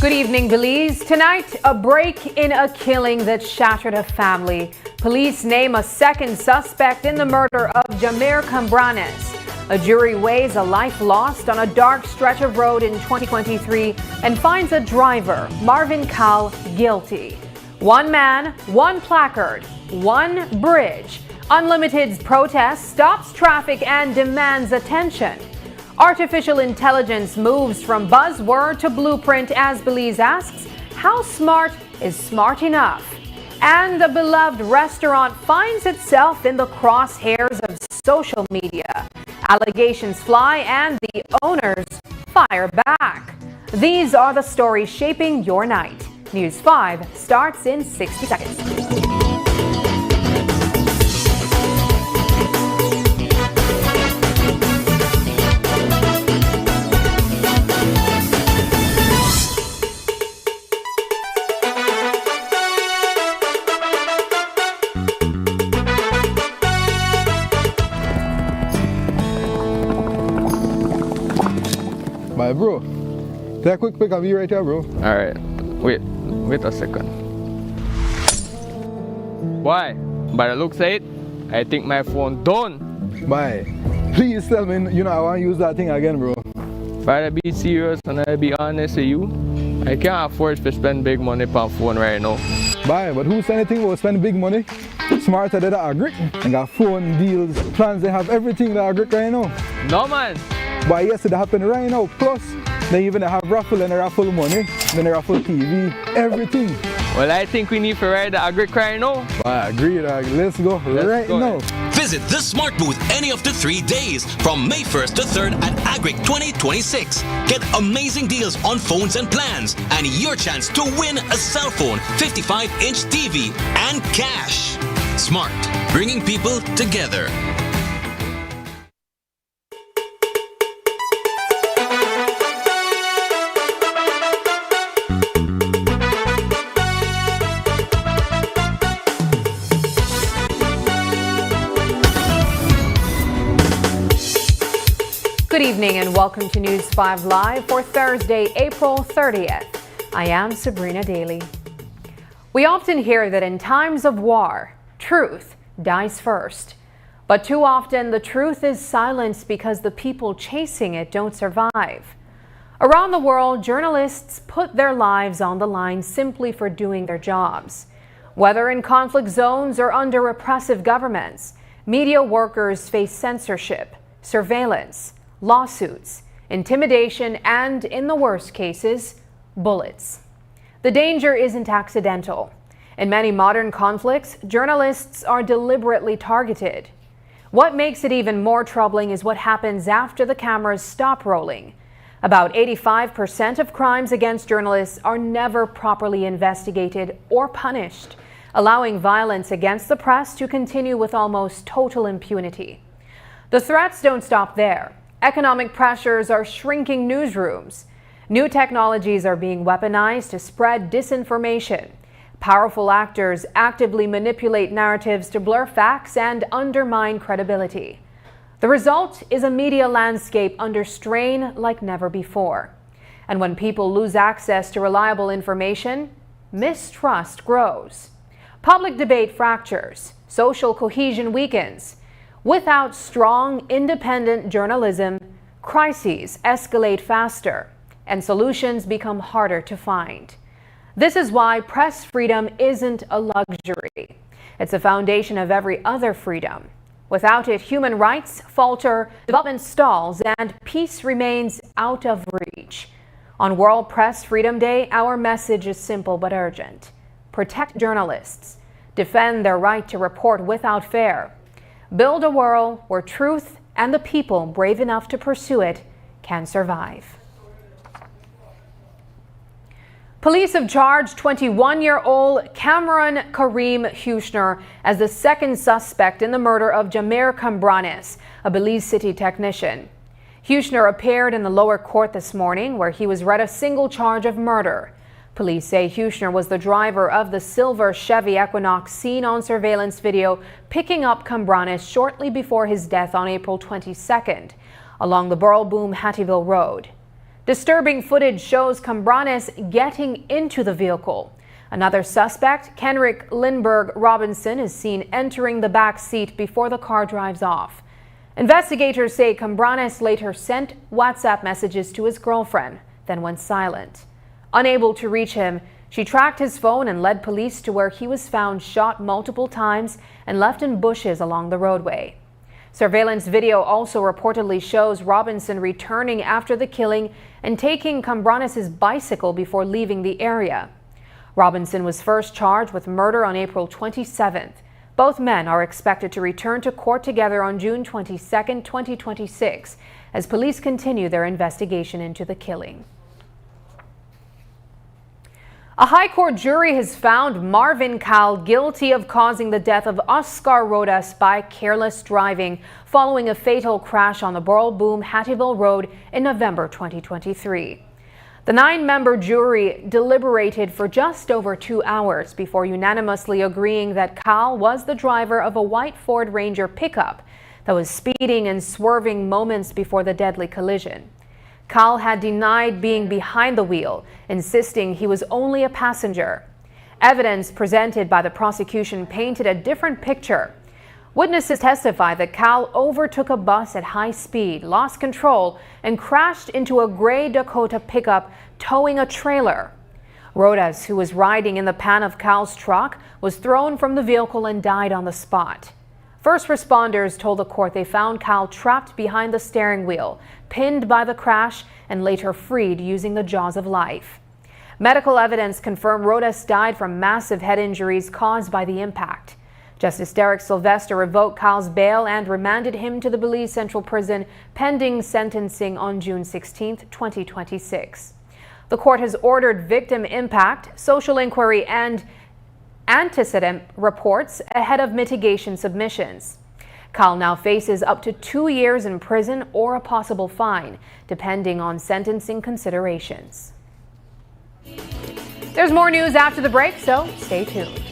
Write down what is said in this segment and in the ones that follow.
Good evening, Belize. Tonight, a break in a killing that shattered a family. Police name a second suspect in the murder of Jamir Cambranes. A jury weighs a life lost on a dark stretch of road in 2023 and finds a driver, Marvin Cowell, guilty. One man, one placard, one bridge. Unlimited's protest stops traffic and demands attention. Artificial intelligence moves from buzzword to blueprint as Belize asks, how smart is smart enough? And a beloved restaurant finds itself in the crosshairs of social media. Allegations fly and the owners fire back. These are the stories shaping your night. News 5 starts in 60 seconds. Bye, bro. Take a quick pic of you right here, bro. Alright. Wait a second. Why? By the looks of it, I think my phone done. Bye. Please tell me, I want to use that thing again, bro. If I be serious and I be honest with you, I can't afford to spend big money on phone right now. Bye, but who said anything about spending big money? Smarter than that agree. And got phone deals, plans, they have everything that agree right now. No, man. But yes, it happened right now. Plus, they even have raffle and they raffle money, then they raffle TV, everything. Well, I think we need to ride the agri right now. I agree, let's go right now. Visit the Smart Booth any of the 3 days from May 1st to 3rd at Agric 2026. Get amazing deals on phones and plans and your chance to win a cell phone, 55-inch TV, and cash. Smart, bringing people together. Good evening and welcome to News 5 Live for Thursday, April 30th. I am Sabrina Daly. We often hear that in times of war, truth dies first. But too often the truth is silenced because the people chasing it don't survive. Around the world, journalists put their lives on the line simply for doing their jobs. Whether in conflict zones or under repressive governments, media workers face censorship, surveillance, lawsuits, intimidation, and, in the worst cases, bullets. The danger isn't accidental. In many modern conflicts, journalists are deliberately targeted. What makes it even more troubling is what happens after the cameras stop rolling. About 85% of crimes against journalists are never properly investigated or punished, allowing violence against the press to continue with almost total impunity. The threats don't stop there. Economic pressures are shrinking newsrooms. New technologies are being weaponized to spread disinformation. Powerful actors actively manipulate narratives to blur facts and undermine credibility. The result is a media landscape under strain like never before. And when people lose access to reliable information, mistrust grows. Public debate fractures. Social cohesion weakens. Without strong, independent journalism, crises escalate faster and solutions become harder to find. This is why press freedom isn't a luxury. It's a foundation of every other freedom. Without it, human rights falter, development stalls, and peace remains out of reach. On World Press Freedom Day, our message is simple but urgent. Protect journalists. Defend their right to report without fear. Build a world where truth and the people brave enough to pursue it can survive. Police have charged 21-year-old Cameron Kareem Hushner as the second suspect in the murder of Jamir Cambranes, a Belize City technician. Hushner appeared in the lower court this morning, where he was read a single charge of murder. Police say Hushner was the driver of the silver Chevy Equinox seen on surveillance video picking up Cambranes shortly before his death on April 22nd along the Burrell-Boom-Hattieville Road. Disturbing footage shows Cambranes getting into the vehicle. Another suspect, Kenrick Lindbergh Robinson, is seen entering the back seat before the car drives off. Investigators say Cambranes later sent WhatsApp messages to his girlfriend, then went silent. Unable to reach him, she tracked his phone and led police to where he was found shot multiple times and left in bushes along the roadway. Surveillance video also reportedly shows Robinson returning after the killing and taking Cambranes' bicycle before leaving the area. Robinson was first charged with murder on April 27th. Both men are expected to return to court together on June 22, 2026, as police continue their investigation into the killing. A high court jury has found Marvin Cal guilty of causing the death of Oscar Rodas by careless driving following a fatal crash on the Burl Boom Hattieville Road in November 2023. The 9-member jury deliberated for just over 2 hours before unanimously agreeing that Cal was the driver of a white Ford Ranger pickup that was speeding and swerving moments before the deadly collision. Cal had denied being behind the wheel, insisting he was only a passenger. Evidence presented by the prosecution painted a different picture. Witnesses testified that Cal overtook a bus at high speed, lost control, and crashed into a gray Dakota pickup towing a trailer. Rodas, who was riding in the pan of Cal's truck, was thrown from the vehicle and died on the spot. First responders told the court they found Cal trapped behind the steering wheel, pinned by the crash, and later freed using the jaws of life. Medical evidence confirmed Rodas died from massive head injuries caused by the impact. Justice Derek Sylvester revoked Cal's bail and remanded him to the Belize Central Prison pending sentencing on June 16, 2026. The court has ordered victim impact, social inquiry, and antecedent reports ahead of mitigation submissions. Cal now faces up to 2 years in prison or a possible fine, depending on sentencing considerations. There's more news after the break, so stay tuned.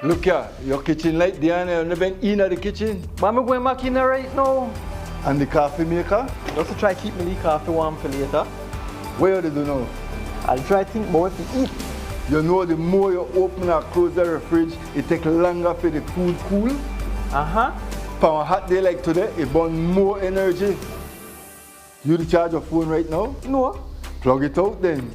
Look here, your kitchen light there and I've been in the kitchen. But I'm going back in there right now. And the coffee maker, Just to try keep my coffee warm for later. what you do now? I'll try to think more to eat. You know the more you open or close the fridge, it takes longer for the food cool. For a hot day like today, it burns more energy. You charge your phone right now? No. Plug it out then.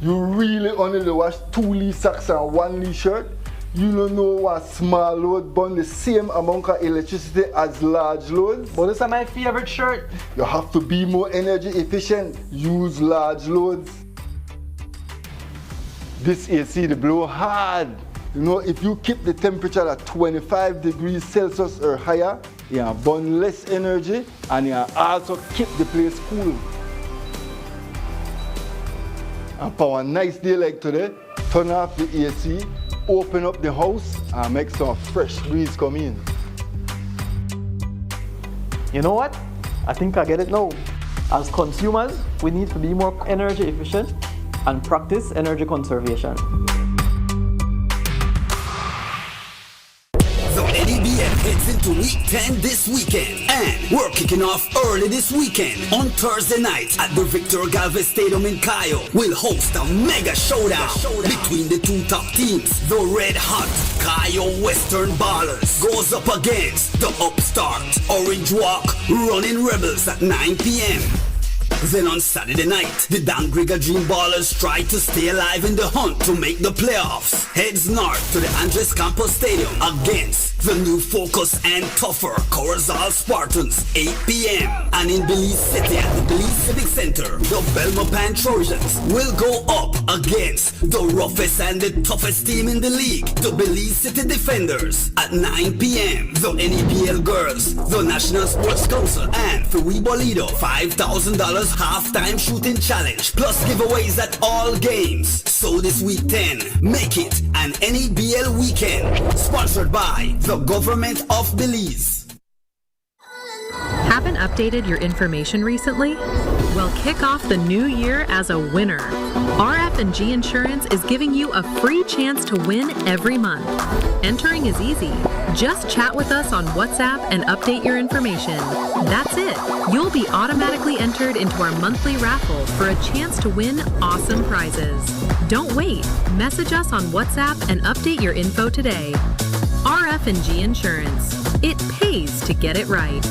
You really only wash 2 Lee socks and 1 Lee shirt? You don't know what small load burn the same amount of electricity as large loads? But this is my favorite shirt. You have to be more energy efficient. Use large loads. This AC they blow hard. You know, if you keep the temperature at 25 degrees Celsius or higher, you burn less energy and you also keep the place cool. And for a nice day like today, turn off the AC, open up the house and make some fresh breeze come in. You know what? I think I get it now. As consumers, we need to be more energy efficient and practice energy conservation. The NEBL heads into week 10 this weekend, and we're kicking off early this weekend. On Thursday night at the Victor Galvez Stadium in Cayo, we'll host a mega showdown between the two top teams. The red hot Cayo Western Ballers goes up against the upstart Orange Walk Running Rebels at 9 p.m. Then on Saturday night, the Dan Grigga Dream Ballers try to stay alive in the hunt to make the playoffs. Heads north to the Andres Campos Stadium against the new Focus and tougher Corazal Spartans, 8 p.m. And in Belize City at the Belize Civic Center, the Belmopan Trojans will go up against the roughest and the toughest team in the league, the Belize City Defenders, at 9 p.m. The NEBL Girls, the National Sports Council, and for Toledo, $5,000 halftime shooting challenge, plus giveaways at all games. So this week 10, make it an NEBL weekend, sponsored by the government of Belize. Haven't updated your information recently? Well, kick off the new year as a winner. RF&G Insurance is giving you a free chance to win every month. Entering is easy. Just chat with us on WhatsApp and update your information. That's it. You'll be automatically entered into our monthly raffle for a chance to win awesome prizes. Don't wait. Message us on WhatsApp and update your info today. RF&G Insurance. It pays to get it right.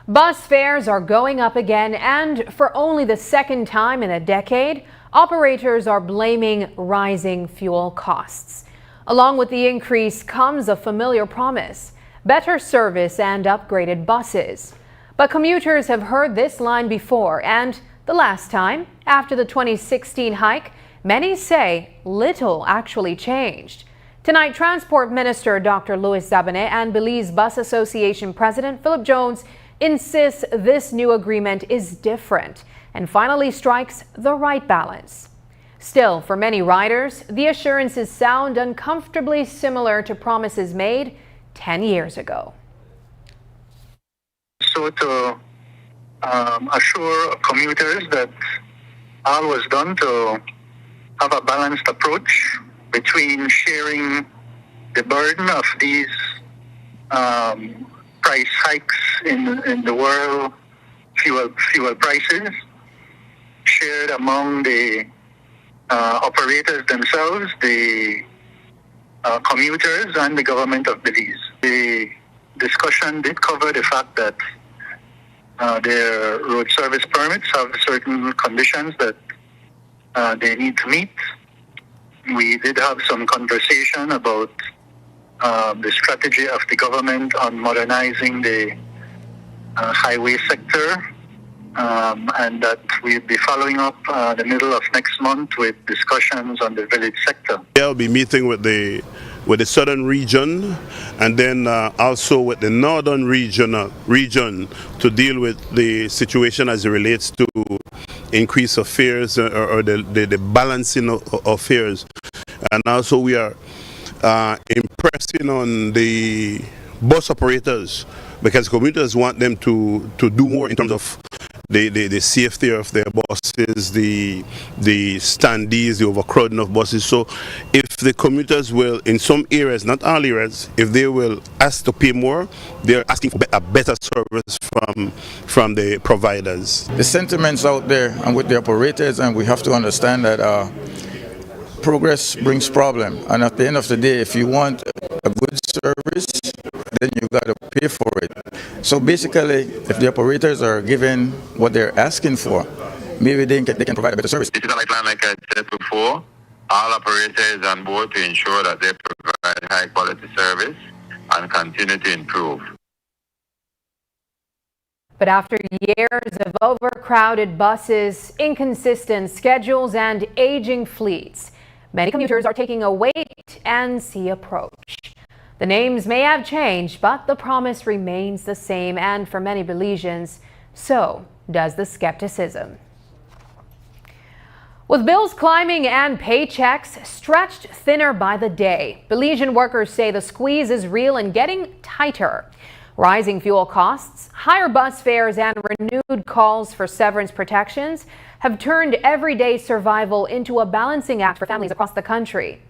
Bus fares are going up again, and for only the second time in a decade, operators are blaming rising fuel costs. Along with the increase comes a familiar promise: better service and upgraded buses. But commuters have heard this line before, and the last time, after the 2016 hike, many say little actually changed. Tonight, Transport Minister Dr. Louis Zabane and Belize Bus Association President Philip Jones insists this new agreement is different and finally strikes the right balance. Still, for many riders, the assurances sound uncomfortably similar to promises made 10 years ago. So to assure commuters that all was done to have a balanced approach between sharing the burden of these price hikes in the world fuel prices, shared among the operators themselves, the commuters, and the government of Belize. The discussion did cover the fact that their road service permits have certain conditions that they need to meet. We did have some conversation about the strategy of the government on modernizing the highway sector, and that we'll be following up the middle of next month with discussions on the village sector. Yeah, I'll be meeting with the southern region and then also with the northern region to deal with the situation as it relates to increase of fares or the balancing of fares. And also we are impressing on the bus operators, because commuters want them to do more in terms of the safety of their buses, the standees, the overcrowding of buses. So if the commuters will, in some areas, not all areas, if they will ask to pay more, they're asking for a better service from the providers. The sentiments out there and with the operators, and we have to understand that progress brings problem, and at the end of the day, if you want a good service, then you got to pay for it. So basically, if the operators are given what they're asking for, maybe they can provide a better service. This is a plan, like I said before, all operators on board to ensure that they provide high quality service and continue to improve. But after years of overcrowded buses, inconsistent schedules, and aging fleets, many commuters are taking a wait-and-see approach. The names may have changed, but the promise remains the same, and for many Belizeans, so does the skepticism. With bills climbing and paychecks stretched thinner by the day, Belizean workers say the squeeze is real and getting tighter. Rising fuel costs, higher bus fares, and renewed calls for severance protections have turned everyday survival into a balancing act for families across the country.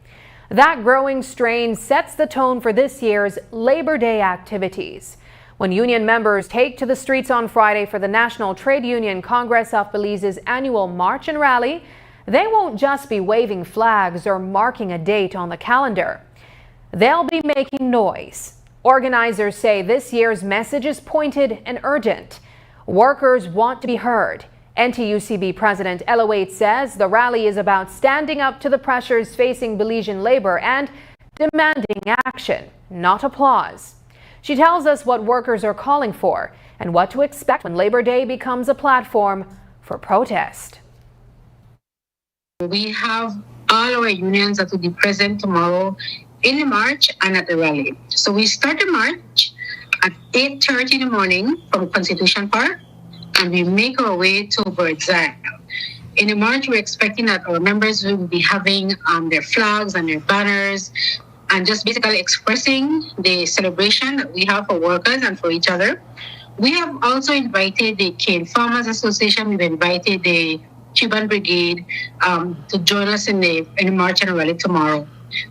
That growing strain sets the tone for this year's Labor Day activities. When union members take to the streets on Friday for the National Trade Union Congress of Belize's annual March and Rally, they won't just be waving flags or marking a date on the calendar. They'll be making noise. Organizers say this year's message is pointed and urgent. Workers want to be heard. NTUCB President Ella Waite says the rally is about standing up to the pressures facing Belizean labor and demanding action, not applause. She tells us what workers are calling for and what to expect when Labor Day becomes a platform for protest. We have all our unions that will be present tomorrow in the march and at the rally. So we start the march at 8:30 in the morning from Constitution Park, and we make our way to Birdseye. In the march, we're expecting that our members will be having their flags and their banners and just basically expressing the celebration that we have for workers and for each other. We have also invited the Cane Farmers Association, we've invited the Cuban Brigade to join us in the march and rally tomorrow.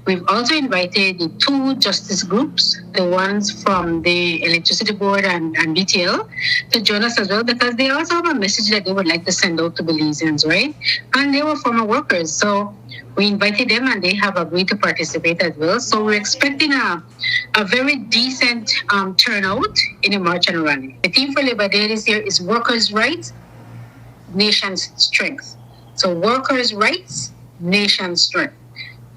We've also invited the two justice groups, the ones from the Electricity Board and BTL, to join us as well, because they also have a message that they would like to send out to Belizeans, right? And they were former workers, so we invited them and they have agreed to participate as well. So we're expecting a very decent turnout in the march and rally. The theme for Labor Day this year is workers' rights, nation's strength. So workers' rights, nation's strength.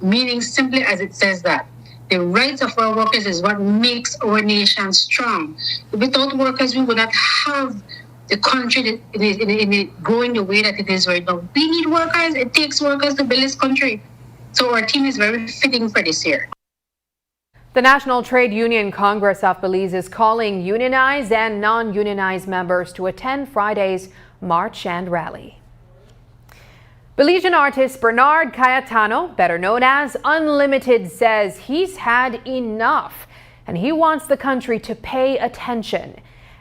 Meaning simply as it says that the rights of our workers is what makes our nation strong. Without workers, we would not have the country growing the way that it is right now. We need workers. It takes workers to build this country. So our team is very fitting for this year. The National Trade Union Congress of Belize is calling unionized and non-unionized members to attend Friday's march and rally. Belizean artist Bernard Cayetano, better known as Unlimited, says he's had enough and he wants the country to pay attention.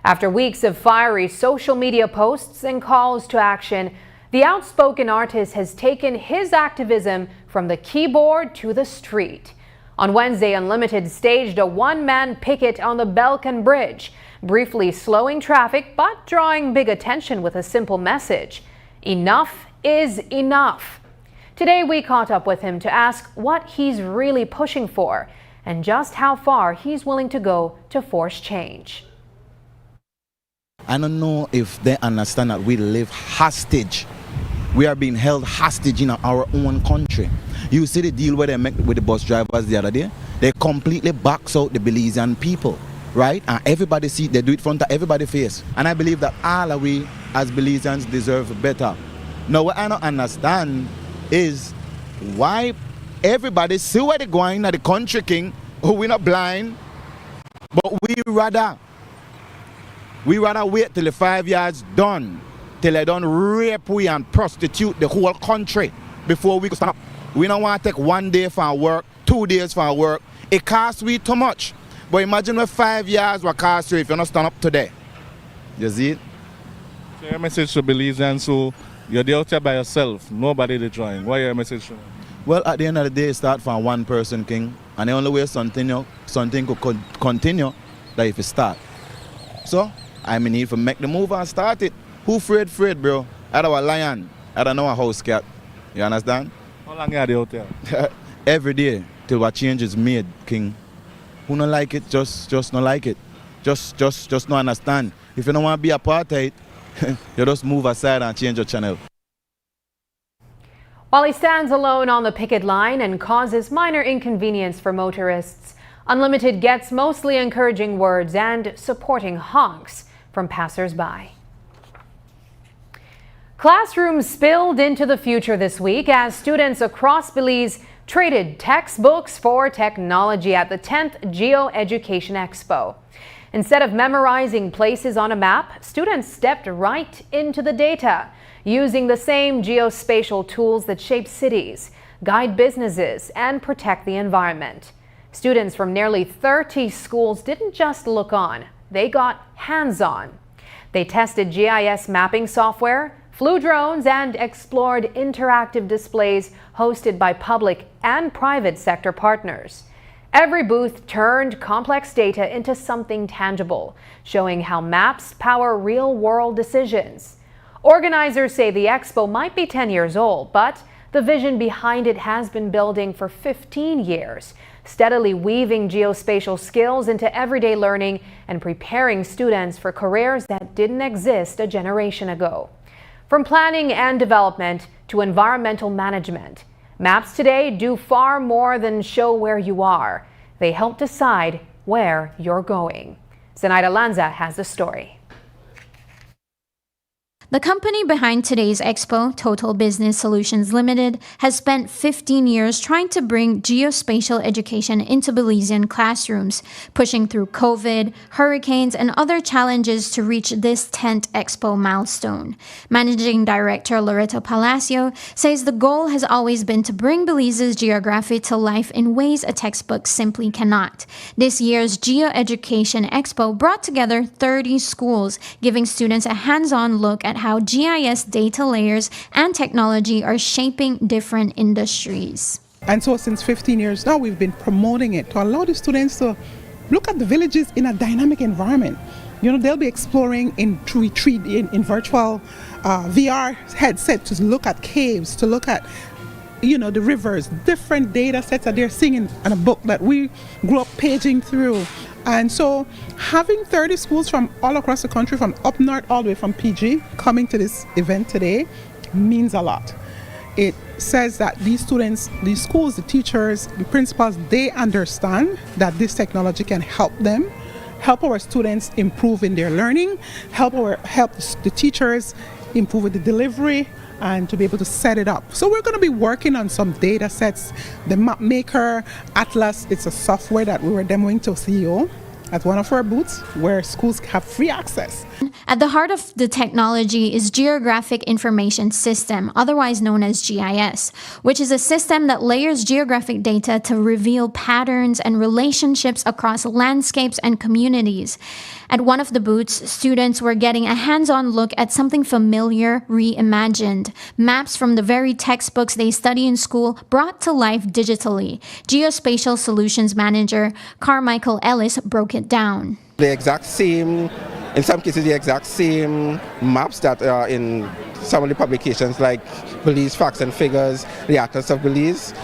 After weeks of fiery social media posts and calls to action, the outspoken artist has taken his activism from the keyboard to the street. On Wednesday, Unlimited staged a one-man picket on the Belkan Bridge, briefly slowing traffic but drawing big attention with a simple message: enough is enough. Today we caught up with him to ask what he's really pushing for and just how far he's willing to go to force change. I don't know if they understand that we live hostage. We are being held hostage in our own country. You see the deal where they make with the bus drivers the other day? They completely box out the Belizean people, right? And everybody see, they do it in front of everybody's face. And I believe that all of we as Belizeans deserve better. Now, what I don't understand is why everybody see where they're going at the country king, who we're not blind, but we rather wait till the 5 years done, till they done rape we and prostitute the whole country before we stop. We don't want to take 1 day for our work, 2 days for our work. It costs we too much. But imagine what 5 years will cost you if you're not stand up today. You see it? So your message to Belizeans, so you're there out there by yourself, nobody to join. What your message to them? Well, at the end of the day, it start from one person, King. And the only way something could continue, that if it start. So, I need to make the move and start it. Who afraid, bro? I don't a lion. I don't know a house cat. You understand? How long are they out there? Every day, till what change is made, King. Who don't like it, just not like it. Just not understand. If you don't want to be apartheid, you just move aside and change your channel. While he stands alone on the picket line and causes minor inconvenience for motorists, Unlimited gets mostly encouraging words and supporting honks from passers-by. Classrooms spilled into the future this week as students across Belize traded textbooks for technology at the 10th GeoEducation Expo. Instead of memorizing places on a map, students stepped right into the data, using the same geospatial tools that shape cities, guide businesses, and protect the environment. Students from nearly 30 schools didn't just look on, they got hands-on. They tested GIS mapping software, flew drones, and explored interactive displays hosted by public and private sector partners. Every booth turned complex data into something tangible, showing how maps power real-world decisions. Organizers say the expo might be 10 years old, but the vision behind it has been building for 15 years, steadily weaving geospatial skills into everyday learning and preparing students for careers that didn't exist a generation ago. From planning and development to environmental management, maps today do far more than show where you are. They help decide where you're going. Zenaida Lanza has the story. The company behind today's expo, Total Business Solutions Limited, has spent 15 years trying to bring geospatial education into Belizean classrooms, pushing through COVID, hurricanes, and other challenges to reach this 10th expo milestone. Managing Director Loreto Palacio says the goal has always been to bring Belize's geography to life in ways a textbook simply cannot. This year's GeoEducation Expo brought together 30 schools, giving students a hands-on look at how GIS data layers and technology are shaping different industries. And so since 15 years now, we've been promoting it to allow the students to look at the villages in a dynamic environment. You know, they'll be exploring in virtual VR headset to look at caves, to look at, you know, the rivers, different data sets that they're seeing in a book that we grew up paging through. And so having 30 schools from all across the country, from up north all the way from PG, coming to this event today means a lot. It says that these students, these schools, the teachers, the principals, they understand that this technology can help them, help our students improve in their learning, help the teachers improve with the delivery, and to be able to set it up. So we're going to be working on some data sets. The Map Maker, Atlas, it's a software that we were demoing to CEO at one of our booths where schools have free access. At the heart of the technology is Geographic Information System, otherwise known as GIS, which is a system that layers geographic data to reveal patterns and relationships across landscapes and communities. At one of the booths, students were getting a hands-on look at something familiar reimagined, maps from the very textbooks they study in school brought to life digitally. Geospatial Solutions Manager Carmichael Ellis broke it down. The exact same, in some cases the exact same maps that are in some of the publications like Belize Facts and Figures, the Atlas of Belize,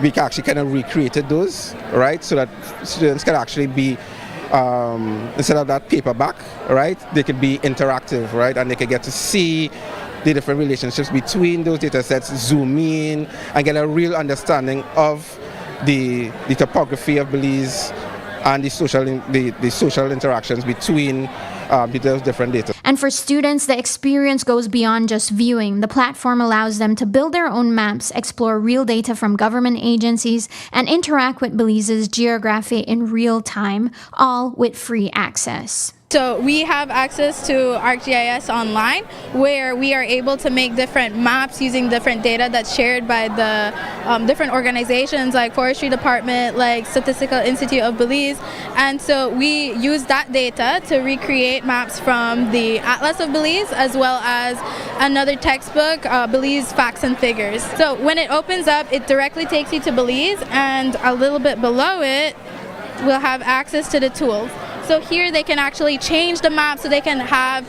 we can actually kind of recreated those, right, so that students can actually be instead of that paperback, right, they could be interactive, right, and they could get to see the different relationships between those data sets, zoom in, and get a real understanding of the topography of Belize and the social interactions between those different data. And for students, the experience goes beyond just viewing. The platform allows them to build their own maps, explore real data from government agencies, and interact with Belize's geography in real time, all with free access. So we have access to ArcGIS online, where we are able to make different maps using different data that's shared by the different organizations like Forestry Department, like Statistical Institute of Belize. And so we use that data to recreate maps from the Atlas of Belize, as well as another textbook, Belize Facts and Figures. So when it opens up, it directly takes you to Belize, and a little bit below it, we'll have access to the tools. So here they can actually change the map, so they can have,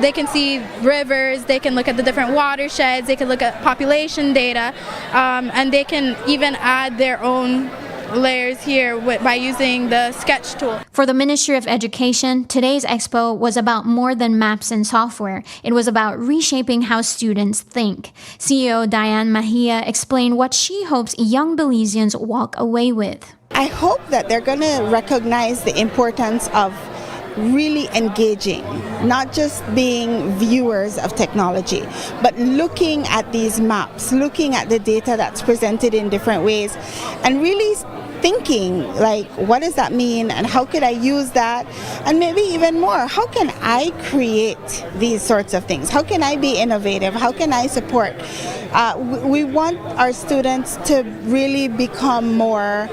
they can see rivers, they can look at the different watersheds, they can look at population data, and they can even add their own layers here by using the sketch tool. For the Ministry of Education, today's expo was about more than maps and software. It was about reshaping how students think. CEO Diane Mahia explained what she hopes young Belizeans walk away with. I hope that they're going to recognize the importance of really engaging, not just being viewers of technology, but looking at these maps, looking at the data that's presented in different ways, and really thinking, like, what does that mean and how could I use that? And maybe even more, how can I create these sorts of things? How can I be innovative? How can I support? We want our students to really become more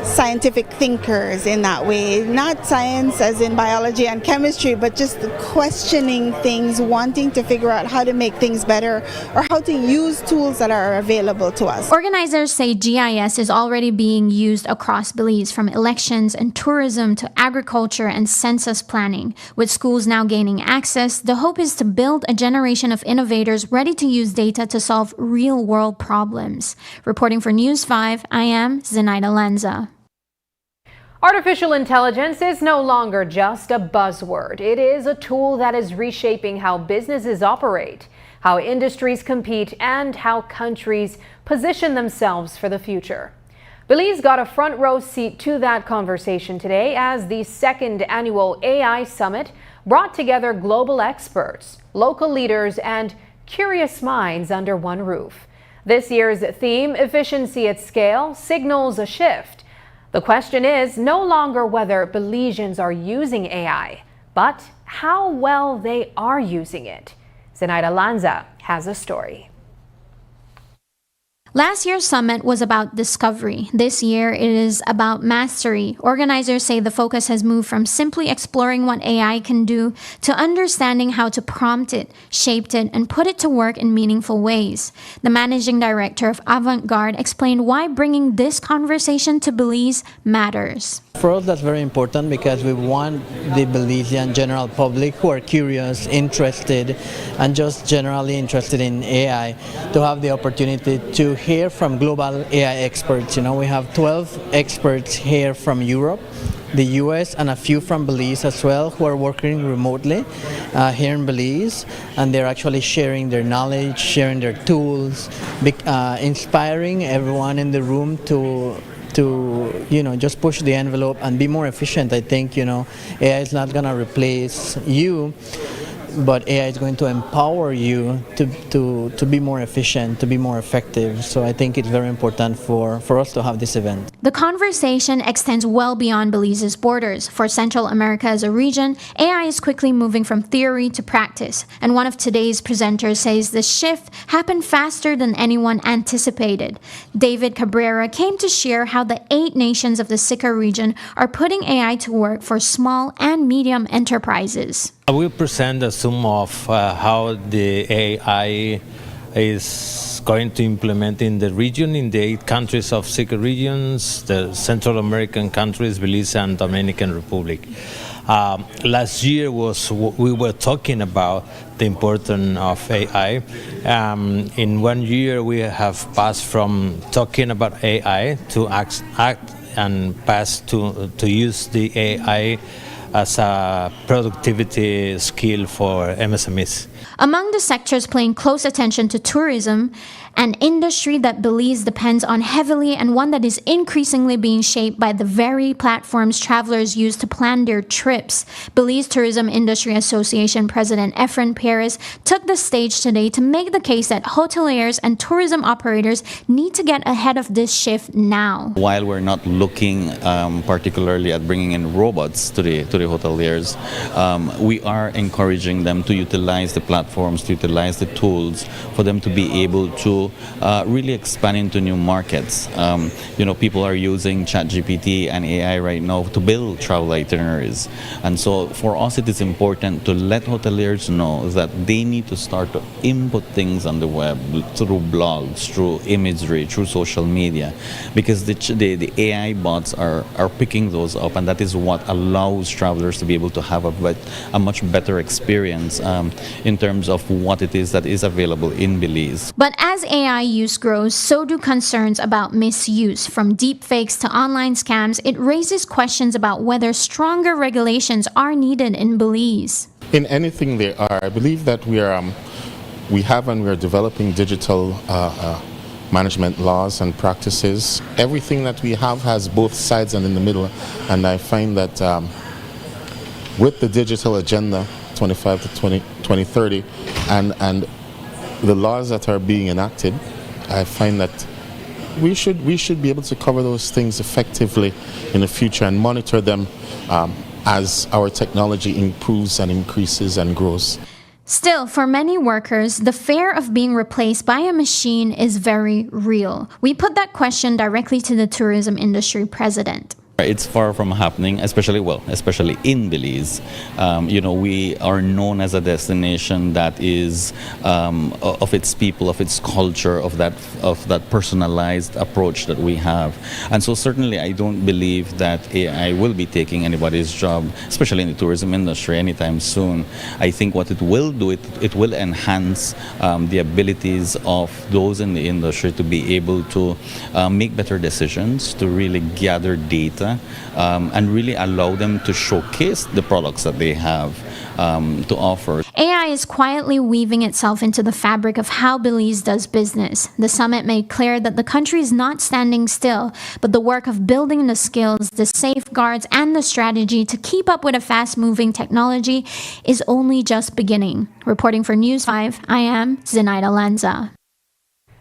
scientific thinkers in that way, not science as in biology and chemistry, but just questioning things, wanting to figure out how to make things better or how to use tools that are available to us. Organizers say GIS is already being used across Belize, from elections and tourism to agriculture and census planning. With schools now gaining access, the hope is to build a generation of innovators ready to use data to solve real-world problems. Reporting for News 5, I am Zenaida Lanza. Artificial intelligence is no longer just a buzzword. It is a tool that is reshaping how businesses operate, how industries compete, and how countries position themselves for the future. Belize got a front row seat to that conversation today as the second annual AI Summit brought together global experts, local leaders, and curious minds under one roof. This year's theme, Efficiency at Scale, signals a shift. The question is no longer whether Belizeans are using AI, but how well they are using it. Zenaida Lanza has a story. Last year's summit was about discovery. This year it is about mastery. Organizers say the focus has moved from simply exploring what AI can do to understanding how to prompt it, shape it, and put it to work in meaningful ways. The managing director of Avant-Garde explained why bringing this conversation to Belize matters. For us, that's very important because we want the Belizean general public who are curious, interested, and just generally interested in AI to have the opportunity to hear from global AI experts. You know, we have 12 experts here from Europe, the US, and a few from Belize as well, who are working remotely here in Belize, and they're actually sharing their knowledge, sharing their tools, inspiring everyone in the room to just push the envelope and be more efficient. I think, AI is not going to replace you, but AI is going to empower you to be more efficient, to be more effective. So I think it's very important for us to have this event. The conversation extends well beyond Belize's borders. For Central America as a region, AI is quickly moving from theory to practice. And one of today's presenters says the shift happened faster than anyone anticipated. David Cabrera came to share how the 8 nations of the Sika region are putting AI to work for small and medium enterprises. I will present a sum of how the AI is going to implement in the region, in the 8 countries of Sika regions, the Central American countries, Belize and Dominican Republic. Last year we were talking about the importance of AI. In 1 year we have passed from talking about AI to act and pass to use the AI as a productivity skill for MSMEs. Among the sectors paying close attention to tourism, an industry that Belize depends on heavily and one that is increasingly being shaped by the very platforms travelers use to plan their trips, Belize Tourism Industry Association President Efren Perez took the stage today to make the case that hoteliers and tourism operators need to get ahead of this shift now. While we're not looking particularly at bringing in robots to the hoteliers, we are encouraging them to utilize the platforms, to utilize the tools for them to be able to really expand into new markets. People are using ChatGPT and AI right now to build travel itineraries. And so for us it is important to let hoteliers know that they need to start to input things on the web through blogs, through imagery, through social media, because the AI bots are picking those up, and that is what allows travelers to be able to have a much better experience in terms of what it is that is available in Belize. But as AI use grows, so do concerns about misuse. From deepfakes to online scams, it raises questions about whether stronger regulations are needed in Belize. In anything there are, I believe that we are developing digital management laws and practices. Everything that we have has both sides and in the middle, and I find that with the digital agenda 25 to 2030 and the laws that are being enacted, I find that we should be able to cover those things effectively in the future and monitor them as our technology improves and increases and grows. Still, for many workers, the fear of being replaced by a machine is very real. We put that question directly to the tourism industry president. It's far from happening, especially in Belize. We are known as a destination that is of its people, of its culture, of that personalized approach that we have. And so certainly I don't believe that AI will be taking anybody's job, especially in the tourism industry, anytime soon. I think what it will do, it will enhance the abilities of those in the industry to be able to make better decisions, to really gather data, and really allow them to showcase the products that they have to offer. AI is quietly weaving itself into the fabric of how Belize does business. The summit made clear that the country is not standing still, but the work of building the skills, the safeguards, and the strategy to keep up with a fast-moving technology is only just beginning. Reporting for News 5, I am Zenaida Lanza.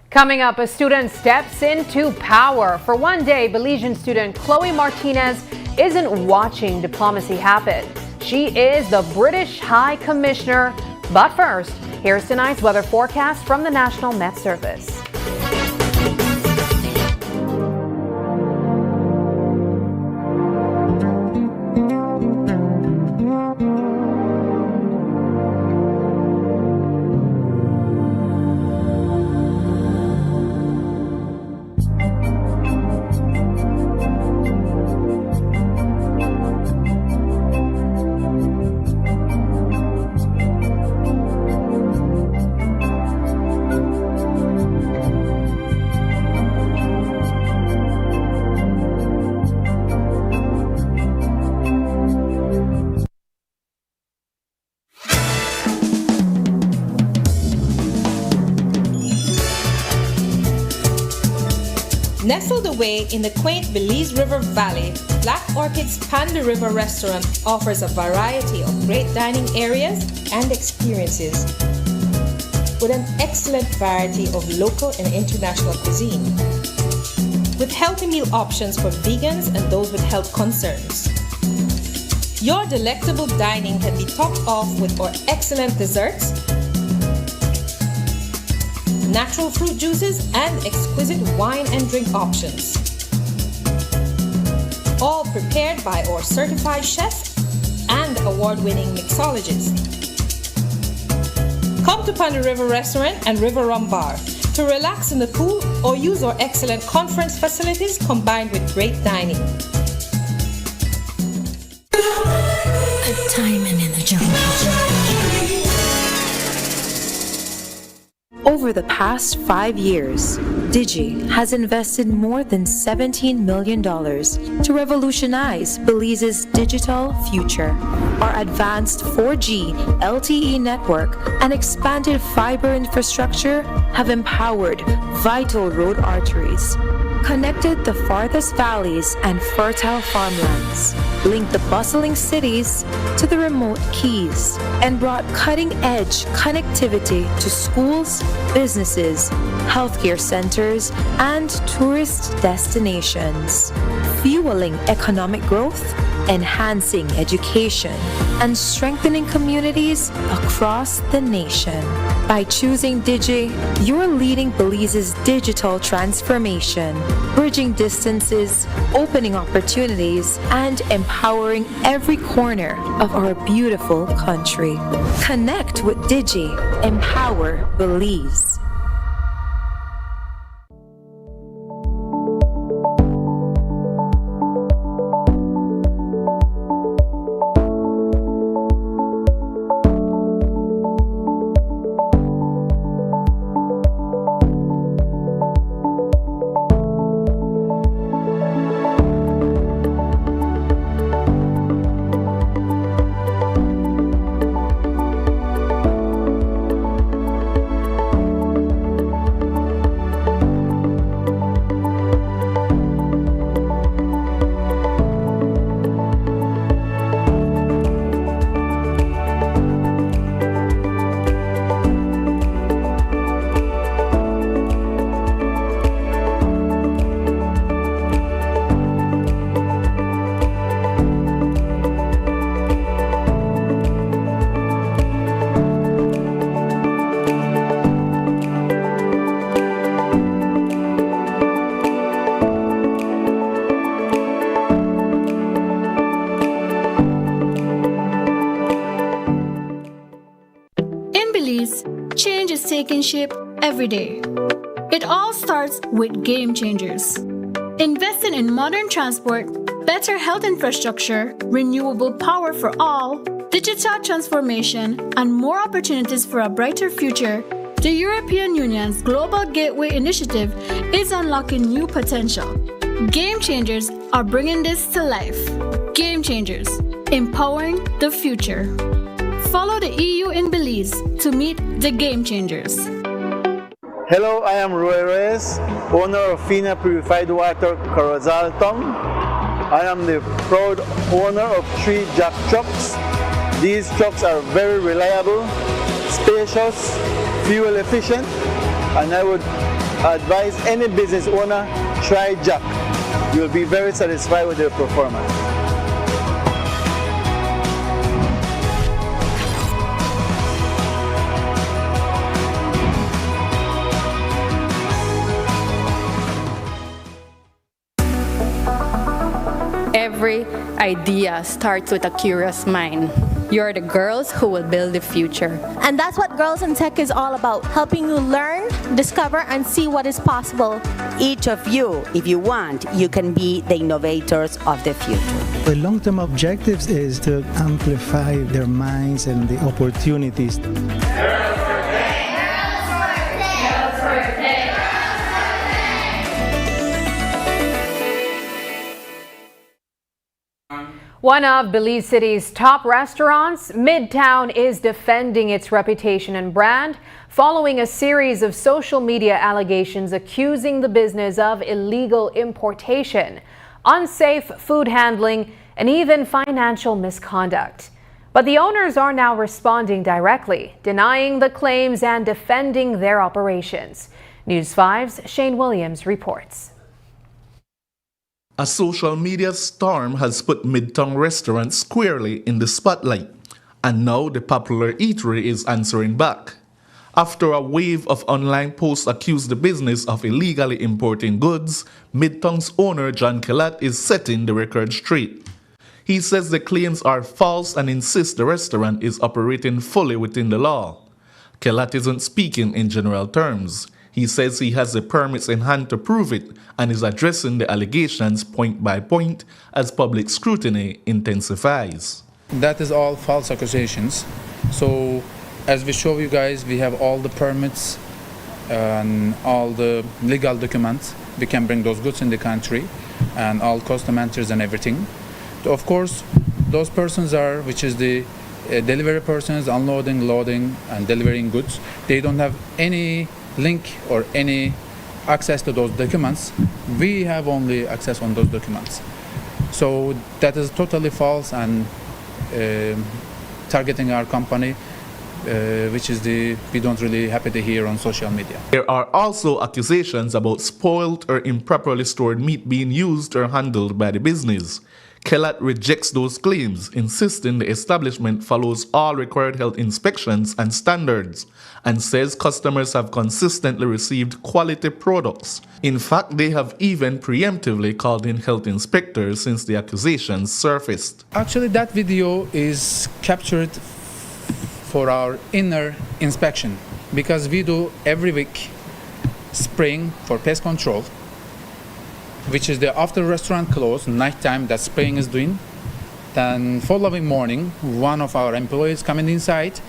Coming up, a student steps into power. For one day, Belizean student Chloe Martinez isn't watching diplomacy happen. She is the British High Commissioner. But first, here's tonight's weather forecast from the National Met Service. Nestled away in the quaint Belize River Valley, Black Orchid's Panda River Restaurant offers a variety of great dining areas and experiences with an excellent variety of local and international cuisine, with healthy meal options for vegans and those with health concerns. Your delectable dining can be topped off with our excellent desserts, natural fruit juices, and exquisite wine and drink options. All prepared by our certified chef and award-winning mixologist. Come to Panda River Restaurant and River Rum Bar to relax in the pool or use our excellent conference facilities combined with great dining. A diamond in the jungle. Over the past 5 years, Digi has invested more than $17 million to revolutionize Belize's digital future. Our advanced 4G LTE network and expanded fiber infrastructure have empowered vital road arteries, connected the farthest valleys and fertile farmlands, linked the bustling cities to the remote keys, and brought cutting-edge connectivity to schools, businesses, healthcare centers, and tourist destinations, fueling economic growth, enhancing education, and strengthening communities across the nation. By choosing Digi, you're leading Belize's digital transformation, bridging distances, opening opportunities, and empowering every corner of our beautiful country. Connect with Digi. Empower Belize. Change is taking shape every day. It all starts with game changers. Investing in modern transport, better health infrastructure, renewable power for all, digital transformation, and more opportunities for a brighter future, the European Union's Global Gateway Initiative is unlocking new potential. Game changers are bringing this to life. Game changers, empowering the future. Follow the EU in Belize to meet the game changers. Hello, I am Roy Reyes, owner of Fina Purified Water Corozal Tong. I am the proud owner of 3 jack trucks. These trucks are very reliable, spacious, fuel efficient, and I would advise any business owner, try jack. You'll be very satisfied with their performance. Every idea starts with a curious mind. You're the girls who will build the future. And that's what Girls in Tech is all about, helping you learn, discover, and see what is possible. Each of you, if you want, you can be the innovators of the future. The long-term objectives is to amplify their minds and the opportunities. One of Belize City's top restaurants, Midtown, is defending its reputation and brand following a series of social media allegations accusing the business of illegal importation, unsafe food handling, and even financial misconduct. But the owners are now responding directly, denying the claims and defending their operations. News 5's Shane Williams reports. A social media storm has put Midtown Restaurant squarely in the spotlight, and now the popular eatery is answering back. After a wave of online posts accused the business of illegally importing goods, Midtown's owner John Kellat is setting the record straight. He says the claims are false and insists the restaurant is operating fully within the law. Kellat isn't speaking in general terms. He says he has the permits in hand to prove it and is addressing the allegations point by point as public scrutiny intensifies. That is all false accusations. So as we show you guys, we have all the permits and all the legal documents. We can bring those goods in the country and all custom entries and everything. Of course, those persons are, which is the delivery persons, unloading, loading, and delivering goods. They don't have any link or any access to those documents. We have only access on those documents. So that is totally false and targeting our company, which is we don't really happy to hear on social media. There are also accusations about spoiled or improperly stored meat being used or handled by the business. Kellett rejects those claims, insisting the establishment follows all required health inspections and standards, and says customers have consistently received quality products. In fact, they have even preemptively called in health inspectors since the accusations surfaced. Actually, that video is captured for our inner inspection, because we do every week spraying for pest control, which is after the restaurant closed, nighttime, that spraying is doing. Then following morning, one of our employees coming inside,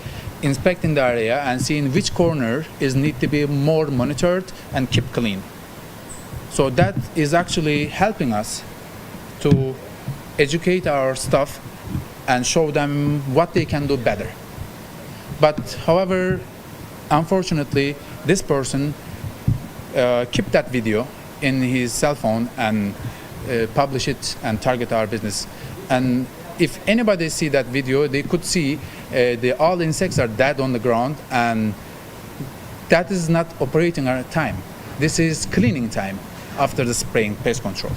inspecting the area and seeing which corner need to be more monitored and kept clean. So that is actually helping us to educate our staff and show them what they can do better. But however, unfortunately, this person kept that video in his cell phone and publish it and target our business. And if anybody see that video, they could see all the insects are dead on the ground, and that is not operating our time. This is cleaning time after the spraying pest control.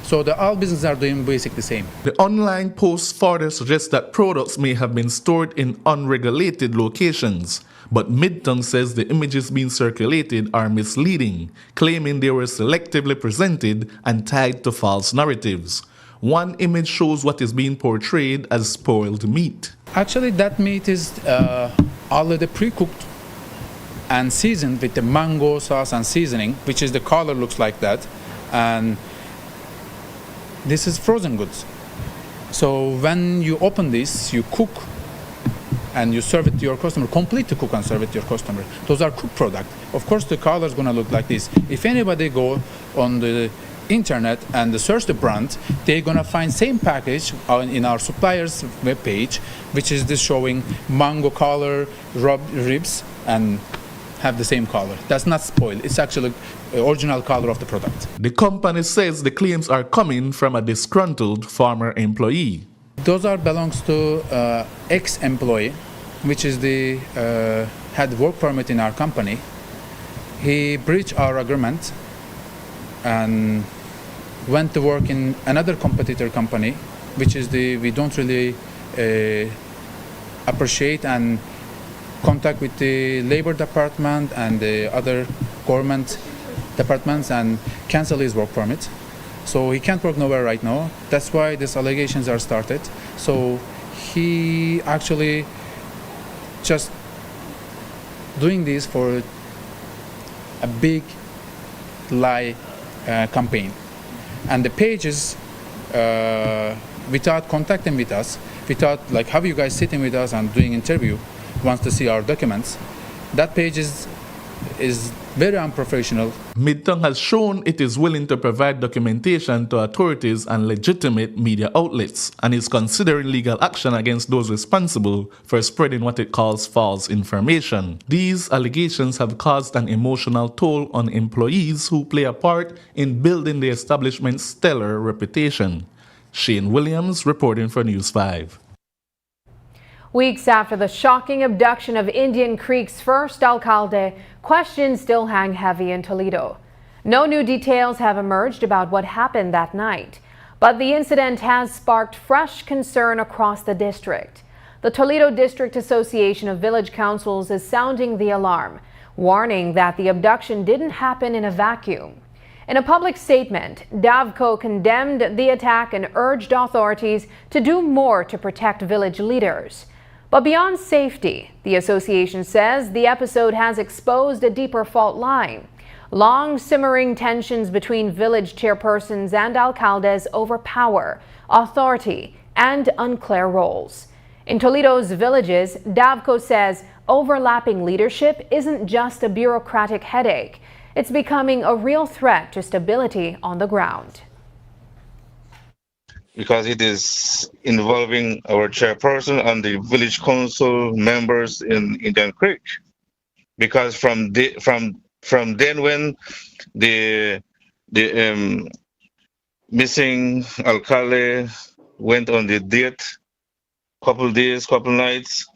So all businesses are doing basically the same. The online post further suggests that products may have been stored in unregulated locations, but Midtown says the images being circulated are misleading, claiming they were selectively presented and tied to false narratives. One image shows what is being portrayed as spoiled meat. Actually, that meat is already pre-cooked and seasoned with the mango sauce and seasoning, which is the color looks like that. And this is frozen goods. So when you open this, you cook and you serve it to your customer, complete to cook and serve it to your customer. Those are cooked products. Of course, the color is going to look like this. If anybody go on the internet and search the brand, they're going to find same package in our supplier's webpage, which is this showing mango color, ribs, and have the same color. That's not spoiled. It's actually the original color of the product. The company says the claims are coming from a disgruntled former employee. Those belongs to ex-employee, which is had work permit in our company. He breached our agreement and went to work in another competitor company, which is we don't really appreciate and contact with the labor department and the other government departments and cancel his work permit. So he can't work nowhere right now. That's why these allegations are started. So he actually just doing this for a big lie campaign. And the pages, without contacting with us, without like have you guys sitting with us and doing interview, wants to see our documents, that page is very unprofessional. Midtown has shown it is willing to provide documentation to authorities and legitimate media outlets, and is considering legal action against those responsible for spreading what it calls false information. These allegations have caused an emotional toll on employees who play a part in building the establishment's stellar reputation. Shane Williams reporting for News 5. Weeks after the shocking abduction of Indian Creek's first alcalde, questions still hang heavy in Toledo. No new details have emerged about what happened that night, but the incident has sparked fresh concern across the district. The Toledo District Association of Village Councils is sounding the alarm, warning that the abduction didn't happen in a vacuum. In a public statement, DAVCO condemned the attack and urged authorities to do more to protect village leaders. But beyond safety, the association says the episode has exposed a deeper fault line. Long simmering tensions between village chairpersons and alcaldes over power, authority, and unclear roles. In Toledo's villages, DAVCO says overlapping leadership isn't just a bureaucratic headache. It's becoming a real threat to stability on the ground. Because it is involving our chairperson and the village council members in Indian Creek. Because from then when the missing alcalde went on the date, couple days, couple nights,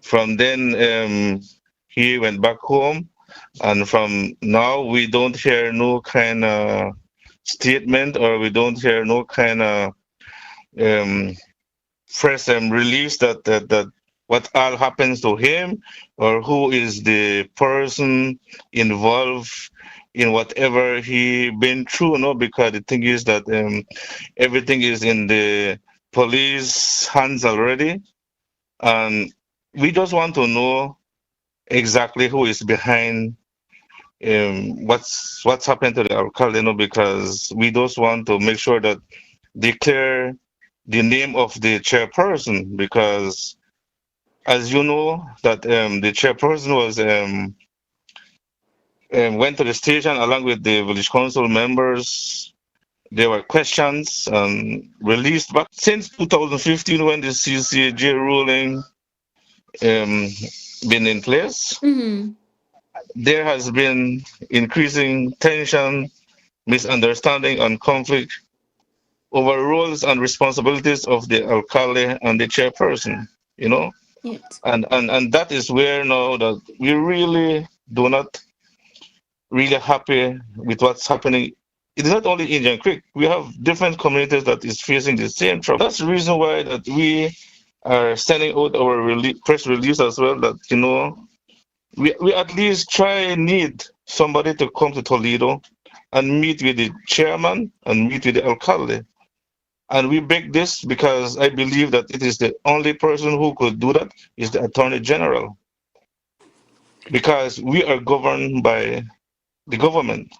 from then he went back home, and from now we don't hear no kind of statement, or we don't hear no kind of press release that what all happens to him, or who is the person involved in whatever he been through, no? Because the thing is that everything is in the police hands already, and we just want to know exactly who is behind what's happened to the alcalde, no? Because we just want to make sure that they clear the name of the chairperson, because as you know that the chairperson was went to the station along with the village council members. There were questions released, but since 2015, when the CCJ ruling been in place, there has been increasing tension, misunderstanding, and conflict over roles and responsibilities of the alcalde and the chairperson, you know? Yes. And that is where now that we really do not really happy with what's happening. It is not only Indian Creek. We have different communities that is facing the same trouble. That's the reason why that we are sending out our press release as well, that, you know, we at least need somebody to come to Toledo and meet with the chairman and meet with the alcalde. And we beg this because I believe that it is the only person who could do that is the Attorney General. Because we are governed by the government.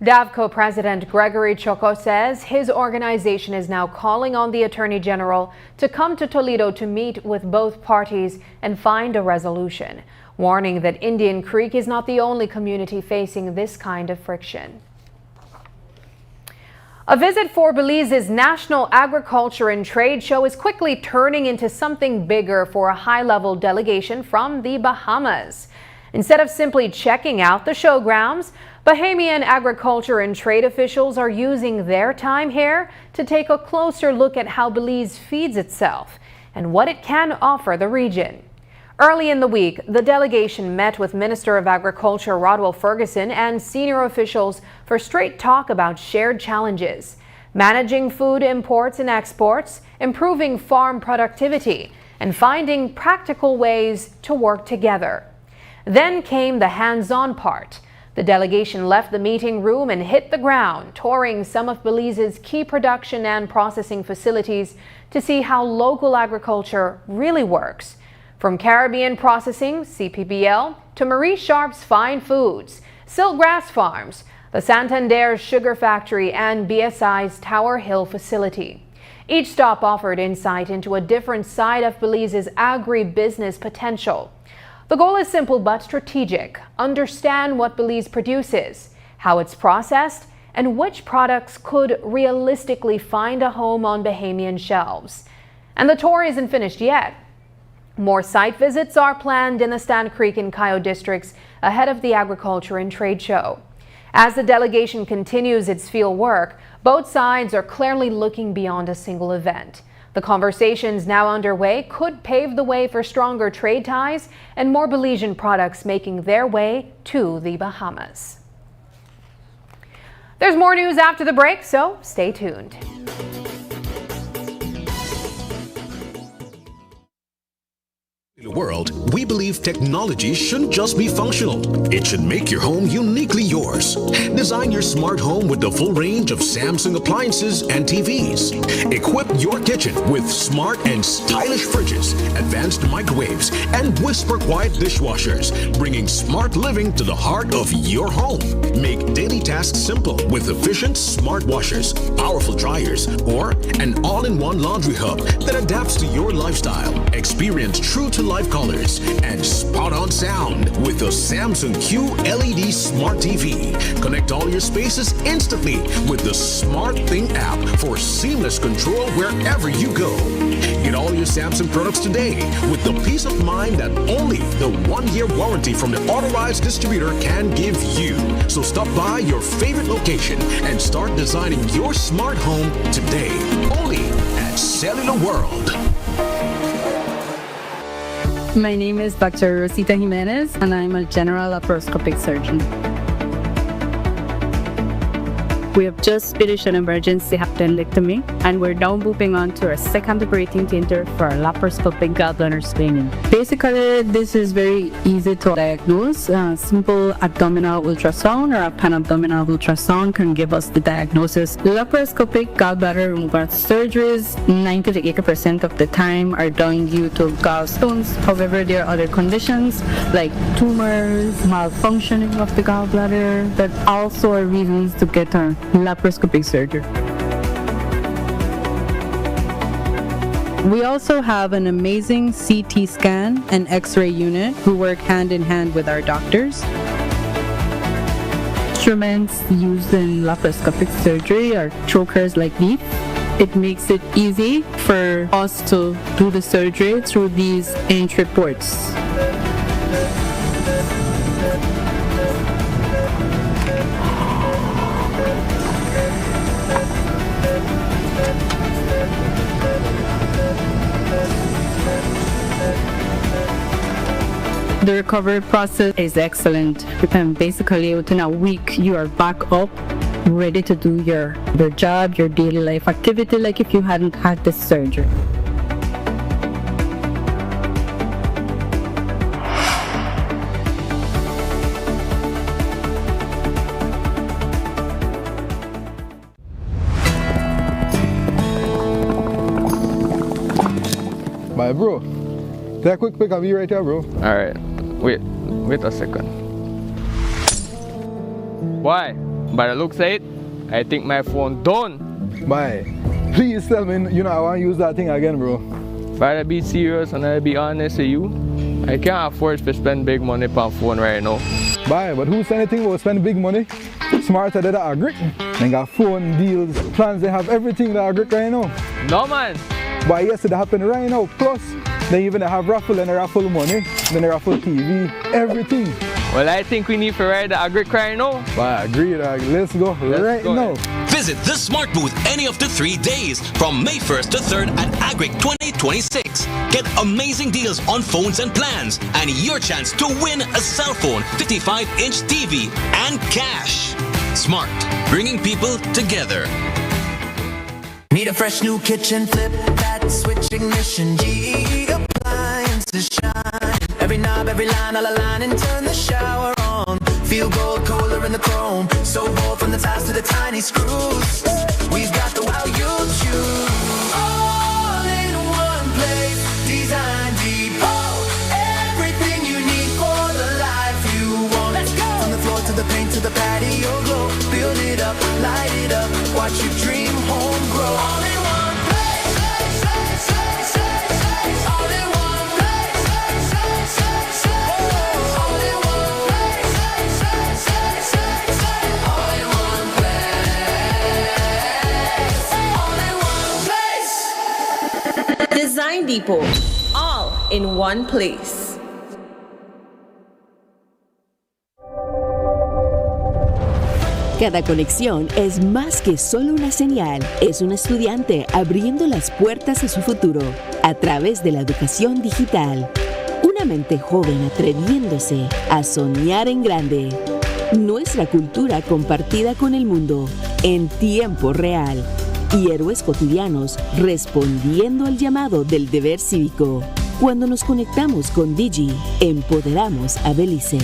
DAVCO President Gregory Choco says his organization is now calling on the Attorney General to come to Toledo to meet with both parties and find a resolution, warning that Indian Creek is not the only community facing this kind of friction. A visit for Belize's National Agriculture and Trade Show is quickly turning into something bigger for a high-level delegation from the Bahamas. Instead of simply checking out the showgrounds, Bahamian agriculture and trade officials are using their time here to take a closer look at how Belize feeds itself and what it can offer the region. Early in the week, the delegation met with Minister of Agriculture Rodwell Ferguson and senior officials for straight talk about shared challenges, managing food imports and exports, improving farm productivity, and finding practical ways to work together. Then came the hands-on part. The delegation left the meeting room and hit the ground, touring some of Belize's key production and processing facilities to see how local agriculture really works. From Caribbean Processing, CPBL, to Marie Sharp's Fine Foods, Silkgrass Farms, the Santander's Sugar Factory, and BSI's Tower Hill facility. Each stop offered insight into a different side of Belize's agribusiness potential. The goal is simple but strategic. Understand what Belize produces, how it's processed, and which products could realistically find a home on Bahamian shelves. And the tour isn't finished yet. More site visits are planned in the Stand Creek and Cayo districts ahead of the Agriculture and Trade Show. As the delegation continues its field work, both sides are clearly looking beyond a single event. The conversations now underway could pave the way for stronger trade ties and more Belizean products making their way to the Bahamas. There's more news after the break, so stay tuned. In the world, we believe technology shouldn't just be functional. It should make your home uniquely yours. Design your smart home with the full range of Samsung appliances and TVs. Equip your kitchen with smart and stylish fridges, advanced microwaves, and whisper-quiet dishwashers, bringing smart living to the heart of your home. Make daily tasks simple with efficient smart washers, powerful dryers, or an all-in-one laundry hub that adapts to your lifestyle. Experience true-to-life 5 colors, and spot-on sound with the Samsung Q LED Smart TV. Connect all your spaces instantly with the Smart Thing app for seamless control wherever you go. Get all your Samsung products today with the peace of mind that only the 1-year warranty from the authorized distributor can give you. So stop by your favorite location and start designing your smart home today. Only at Cellular World. My name is Dr. Rosita Jimenez, and I'm a general laparoscopic surgeon. We have just finished an emergency appendectomy, and we're now moving on to our second operating theater for our laparoscopic gallbladder staining. Basically, this is very easy to diagnose. Simple abdominal ultrasound or a pan-abdominal ultrasound can give us the diagnosis. Laparoscopic gallbladder removal surgeries, 90 to 80% of the time, are done due to gallstones. However, there are other conditions like tumors, malfunctioning of the gallbladder, that also are reasons to get a laparoscopic surgery. We also have an amazing CT scan and X-ray unit who work hand in hand with our doctors. Instruments used in laparoscopic surgery are chokers like these. It makes it easy for us to do the surgery through these entry ports. The recovery process is excellent. Basically, within a week, you are back up, ready to do your job, your daily life activity, like if you hadn't had this surgery. My bro, take a quick pic of you right here, bro. Alright, wait a second. Why? By the looks of it, I think my phone done. Bye. Please tell me, I want to use that thing again, bro. If I be serious and I be honest with you, I can't afford to spend big money on phone right now. Bye, but who said anything about spending big money? Smarter than that agric. They got phone deals, plans, they have everything that agric right now. No man. Why yes, it happened right now. Plus, they even have raffle and they raffle money, then they raffle TV, everything. Well, I think we need to ride the agric right now. I agree, let's go right now. Visit the Smart Booth any of the 3 days from May 1st to 3rd at Agric 2026. Get amazing deals on phones and plans and your chance to win a cell phone, 55-inch TV, and cash. Smart, bringing people together. Need a fresh new kitchen, flip that switch ignition, G-appliances shine. Every knob, every line, I'll align and turn the shower on. Feel gold, colder in the chrome, so bold from the ties to the tiny screws. We've got the wow you choose. All in one place, Design Depot. Everything you need for the life you want. Let's go! From the floor to the paint to the patio glow. Build it up, light it up, watch your dream home grow. All in one place, all in one place, all in one place, all in one place, all in one place. Design Depot, all in one place. Cada conexión es más que solo una señal, es un estudiante abriendo las puertas a su futuro a través de la educación digital. Una mente joven atreviéndose a soñar en grande. Nuestra cultura compartida con el mundo en tiempo real. Y héroes cotidianos respondiendo al llamado del deber cívico. Cuando nos conectamos con Digi, empoderamos a Belice.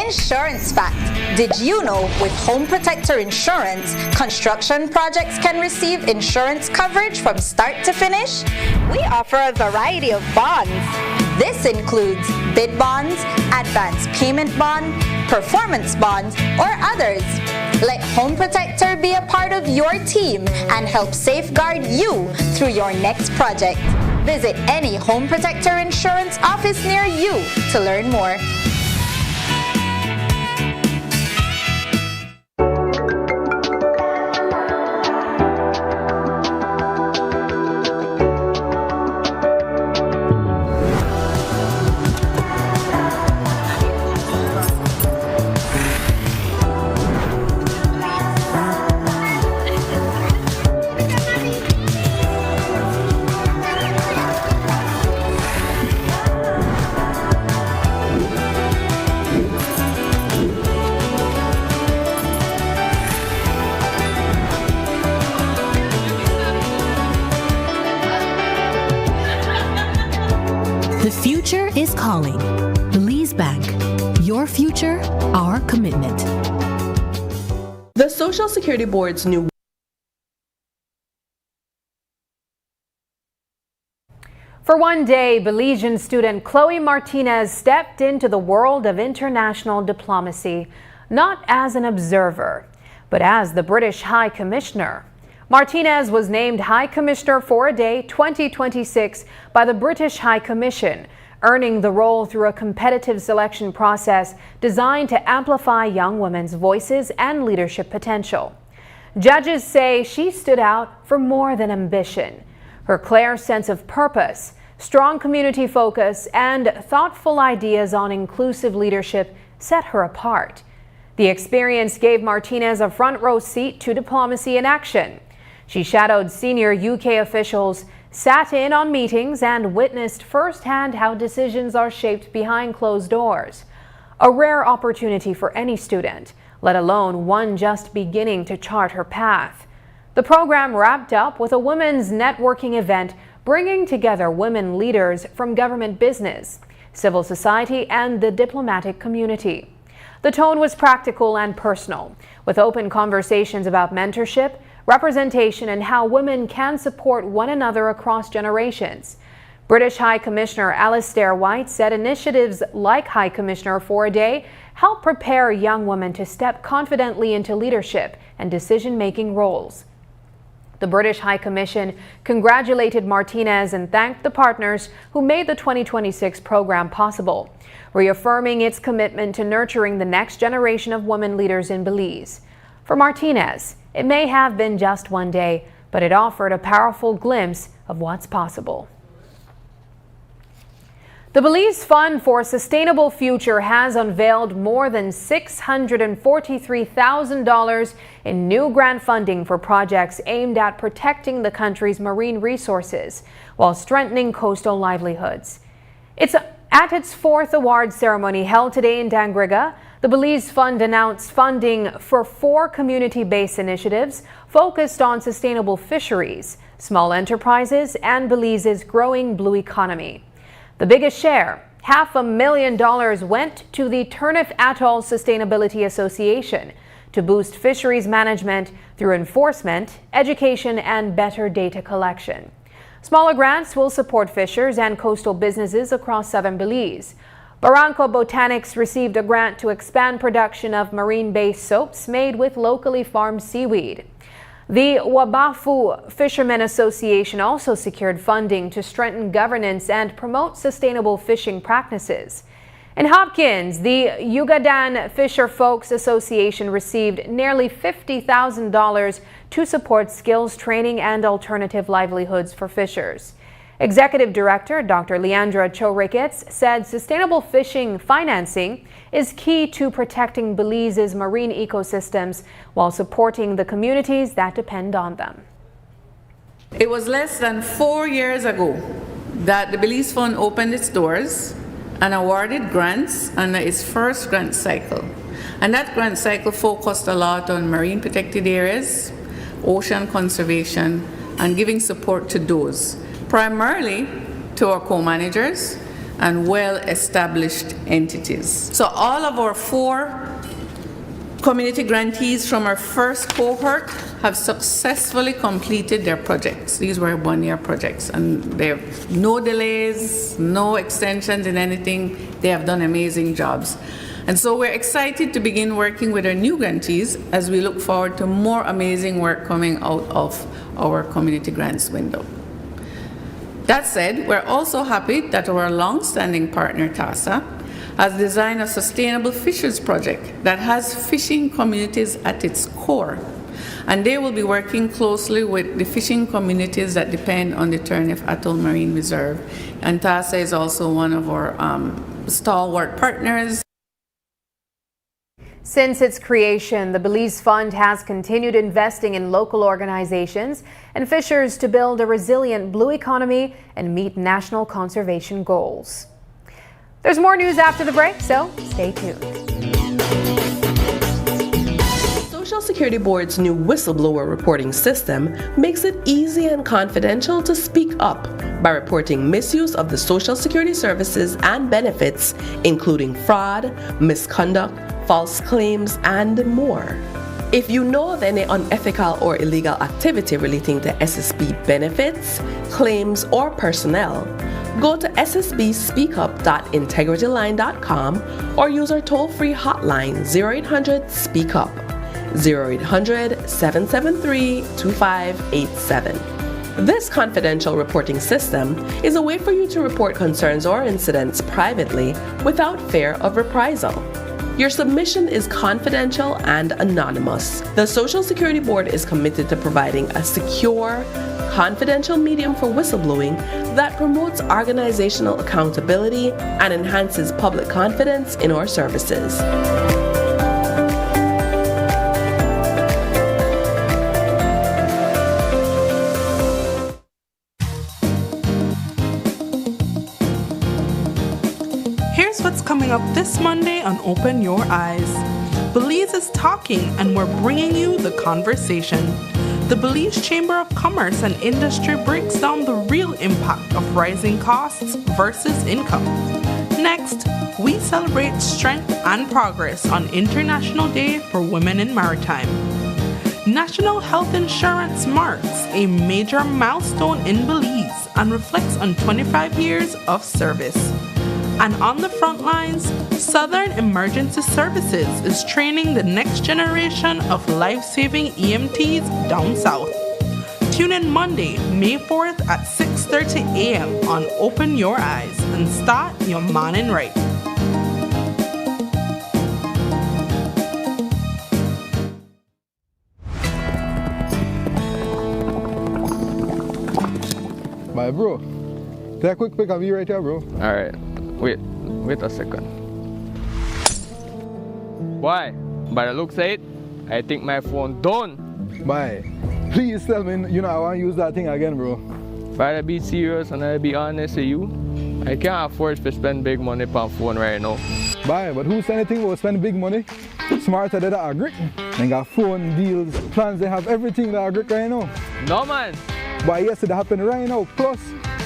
Insurance fact. Did you know with Home Protector Insurance, construction projects can receive insurance coverage from start to finish? We offer a variety of bonds. This includes bid bonds, advance payment bond, performance bonds, or others. Let Home Protector be a part of your team and help safeguard you through your next project. Visit any Home Protector Insurance office near you to learn more. The future is calling. Belize Bank, your future, our commitment. The Social Security Board's new For one day, Belizean student Chloe Martinez stepped into the world of international diplomacy, not as an observer, but as the British High Commissioner. Martinez was named High Commissioner for a Day 2026 by the British High Commission, earning the role through a competitive selection process designed to amplify young women's voices and leadership potential. Judges say she stood out for more than ambition. Her clear sense of purpose, strong community focus, and thoughtful ideas on inclusive leadership set her apart. The experience gave Martinez a front row seat to diplomacy in action. She shadowed senior UK officials, sat in on meetings, and witnessed firsthand how decisions are shaped behind closed doors. A rare opportunity for any student, let alone one just beginning to chart her path. The program wrapped up with a women's networking event bringing together women leaders from government business, civil society, and the diplomatic community. The tone was practical and personal, with open conversations about mentorship, representation, and how women can support one another across generations. British High Commissioner Alistair White said initiatives like High Commissioner for a Day help prepare young women to step confidently into leadership and decision-making roles. The British High Commission congratulated Martinez and thanked the partners who made the 2026 program possible, reaffirming its commitment to nurturing the next generation of women leaders in Belize. For Martinez, it may have been just one day, but it offered a powerful glimpse of what's possible. The Belize Fund for a Sustainable Future has unveiled more than $643,000 in new grant funding for projects aimed at protecting the country's marine resources while strengthening coastal livelihoods. It's at its fourth awards ceremony held today in Dangriga. The Belize Fund announced funding for 4 community-based initiatives focused on sustainable fisheries, small enterprises, and Belize's growing blue economy. The biggest share, $500,000, went to the Turnif Atoll Sustainability Association to boost fisheries management through enforcement, education, and better data collection. Smaller grants will support fishers and coastal businesses across southern Belize. Barranco Botanics received a grant to expand production of marine-based soaps made with locally farmed seaweed. The Wabafu Fishermen Association also secured funding to strengthen governance and promote sustainable fishing practices. In Hopkins, the Yugadan Fisher Folks Association received nearly $50,000 to support skills training and alternative livelihoods for fishers. Executive Director Dr. Leandra Cho Ricketts said sustainable fishing financing is key to protecting Belize's marine ecosystems while supporting the communities that depend on them. It was less than 4 years ago that the Belize Fund opened its doors and awarded grants under its first grant cycle. And that grant cycle focused a lot on marine protected areas, ocean conservation, and giving support to those, primarily to our co-managers and well-established entities. So all of our 4 community grantees from our first cohort have successfully completed their projects. These were 1-year projects, and they have no delays, no extensions in anything. They have done amazing jobs. And so we're excited to begin working with our new grantees as we look forward to more amazing work coming out of our community grants window. That said, we're also happy that our long-standing partner, TASA, has designed a sustainable fisheries project that has fishing communities at its core. And they will be working closely with the fishing communities that depend on the Turniff Atoll Marine Reserve. And TASA is also one of our stalwart partners. Since its creation, the Belize Fund has continued investing in local organizations and fishers to build a resilient blue economy and meet national conservation goals. There's more news after the break, so stay tuned. Social Security Board's new whistleblower reporting system makes it easy and confidential to speak up by reporting misuse of the Social Security services and benefits, including fraud, misconduct, false claims, and more. If you know of any unethical or illegal activity relating to SSB benefits, claims, or personnel, go to ssbspeakup.integrityline.com or use our toll-free hotline 0800-SPEAK-UP, 0800-773-2587. This confidential reporting system is a way for you to report concerns or incidents privately without fear of reprisal. Your submission is confidential and anonymous. The Social Security Board is committed to providing a secure, confidential medium for whistleblowing that promotes organizational accountability and enhances public confidence in our services. Here's what's coming up this Monday on Open Your Eyes. Belize is talking and we're bringing you the conversation. The Belize Chamber of Commerce and Industry breaks down the real impact of rising costs versus income. Next, we celebrate strength and progress on International Day for Women in Maritime. National Health Insurance marks a major milestone in Belize and reflects on 25 years of service. And on the front lines, Southern Emergency Services is training the next generation of life-saving EMTs down south. Tune in Monday, May 4th at 6:30 a.m. on Open Your Eyes and start your morning right. Bye, bro. Take a quick pic of you right here, bro. All right. Wait a second. Why? By the looks of it, I think my phone done. Bye. Please tell me, I want to use that thing again, bro. If I be serious and I be honest with you, I can't afford to spend big money on phone right now. Bye, but who said anything about spending big money? Smarter than that agree. They got phone deals, plans, they have everything that agree right now. No, man. But yes, it happen right now. Plus,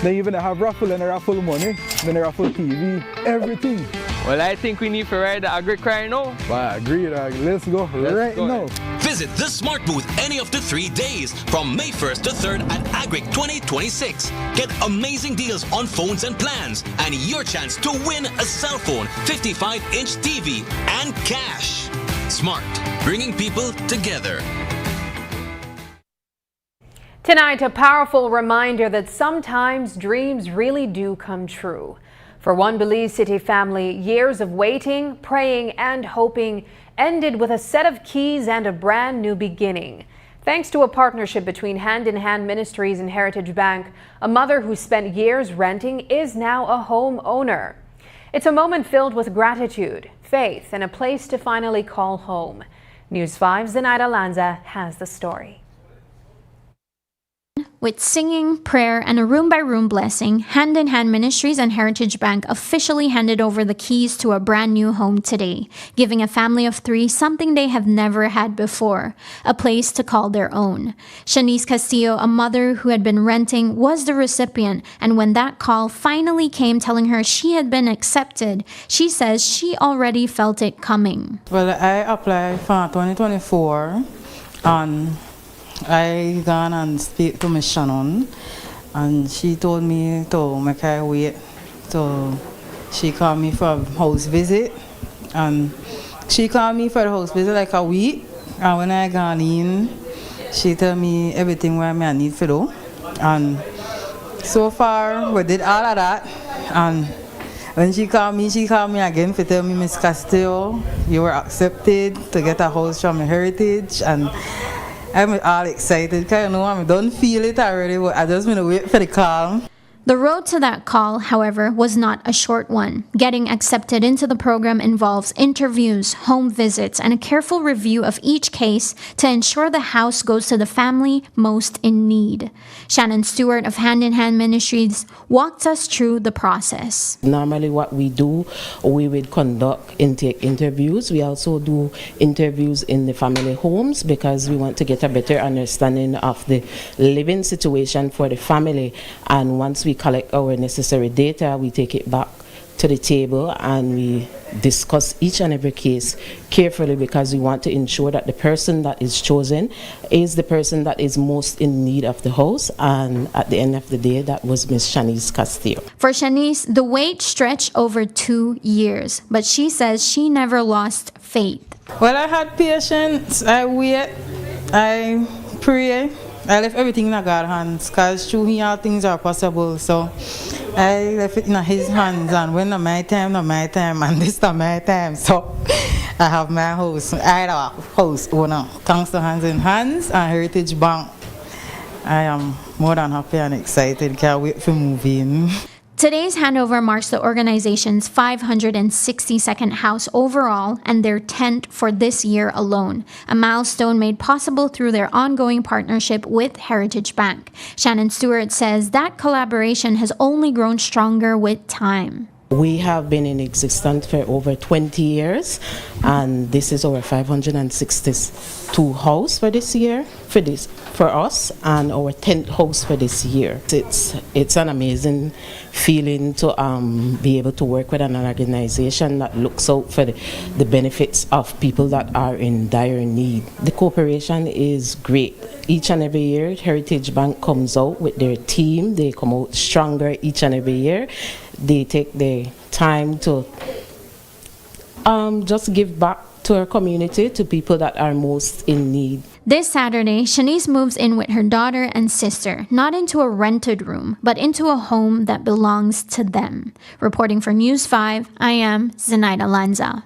they even have raffle and they raffle money, then they raffle TV, everything. Well, I think we need to ride the agri right now. Well, I agree. Let's go right now. Visit the Smart Booth any of the 3 days from May 1st to 3rd at Agric 2026. Get amazing deals on phones and plans and your chance to win a cell phone, 55-inch TV, and cash. Smart, bringing people together. Tonight, a powerful reminder that sometimes dreams really do come true. For one Belize City family, years of waiting, praying, and hoping ended with a set of keys and a brand new beginning. Thanks to a partnership between Hand in Hand Ministries and Heritage Bank, a mother who spent years renting is now a home owner. It's a moment filled with gratitude, faith, and a place to finally call home. News 5's Zenaida Lanza has the story. With singing, prayer, and a room-by-room blessing, Hand in Hand Ministries and Heritage Bank officially handed over the keys to a brand new home today, giving a family of 3 something they have never had before, a place to call their own. Shanice Castillo, a mother who had been renting, was the recipient, and when that call finally came telling her she had been accepted, she says she already felt it coming. Well, I applied for 2024 and I gone and speak to Miss Shannon, and she told me to make her wait. So she called me for a house visit, And she called me for the house visit like a week. And when I gone in, she told me everything where I need to do. And so far, we did all of that. And when she called me again to tell me, Miss Castillo, you were accepted to get a house from Heritage. And I'm all excited because you know I don't feel it already, but I just want to wait for the call. The road to that call, however, was not a short one. Getting accepted into the program involves interviews, home visits, and a careful review of each case to ensure the house goes to the family most in need. Shannon Stewart of Hand in Hand Ministries walked us through the process. Normally what we do, we would conduct intake interviews. We also do interviews in the family homes because we want to get a better understanding of the living situation for the family. And once we collect our necessary data, we take it back to the table and we discuss each and every case carefully because we want to ensure that the person that is chosen is the person that is most in need of the house. And at the end of the day, that was Miss Shanice Castillo. For Shanice, the wait stretched over 2 years, but she says she never lost faith. Well, I had patience, I wait, I pray. I left everything in God's hands because through Him all things are possible. So I left it in His hands, and when not my time, and this not my time. So I have my house, I have a house owner, thanks to Hands in Hands and Heritage Bank. I am more than happy and excited. Can't wait for moving. Today's handover marks the organization's 562nd house overall and their 10th for this year alone, a milestone made possible through their ongoing partnership with Heritage Bank. Shannon Stewart says that collaboration has only grown stronger with time. We have been in existence for over 20 years, and this is our 562 house for this year, for us, and our 10th house for this year. It's an amazing feeling to be able to work with an organization that looks out for the benefits of people that are in dire need. The cooperation is great. Each and every year, Heritage Bank comes out with their team. They come out stronger each and every year. They take their time to just give back to our community, to people that are most in need. This Saturday, Shanice moves in with her daughter and sister, not into a rented room, but into a home that belongs to them. Reporting for News 5, I am Zenaida Lanza.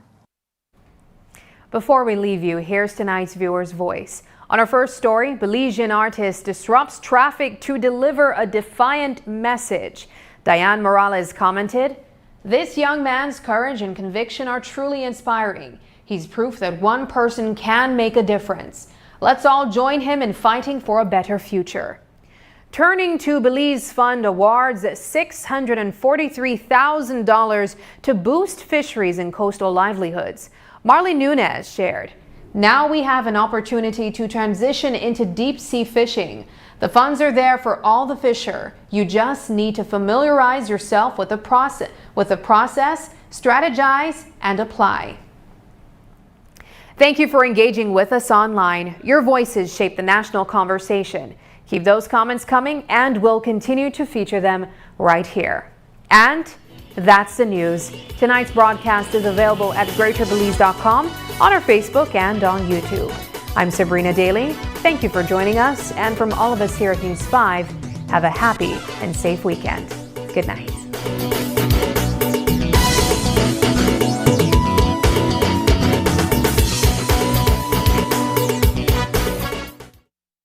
Before we leave you, here's tonight's viewer's voice. On our first story, Belizean artist disrupts traffic to deliver a defiant message. Diane Morales commented, "This young man's courage and conviction are truly inspiring. He's proof that one person can make a difference. Let's all join him in fighting for a better future." Turning to Belize Fund awards $643,000 to boost fisheries and coastal livelihoods. Marley Nunez shared, "Now we have an opportunity to transition into deep sea fishing. The funds are there for all the fisher. You just need to familiarize yourself with the process, strategize, and apply." Thank you for engaging with us online. Your voices shape the national conversation. Keep those comments coming, and we'll continue to feature them right here. And that's the news. Tonight's broadcast is available at greaterbelize.com, on our Facebook, and on YouTube. I'm Sabrina Daly. Thank you for joining us, and from all of us here at News 5, have a happy and safe weekend. Good night.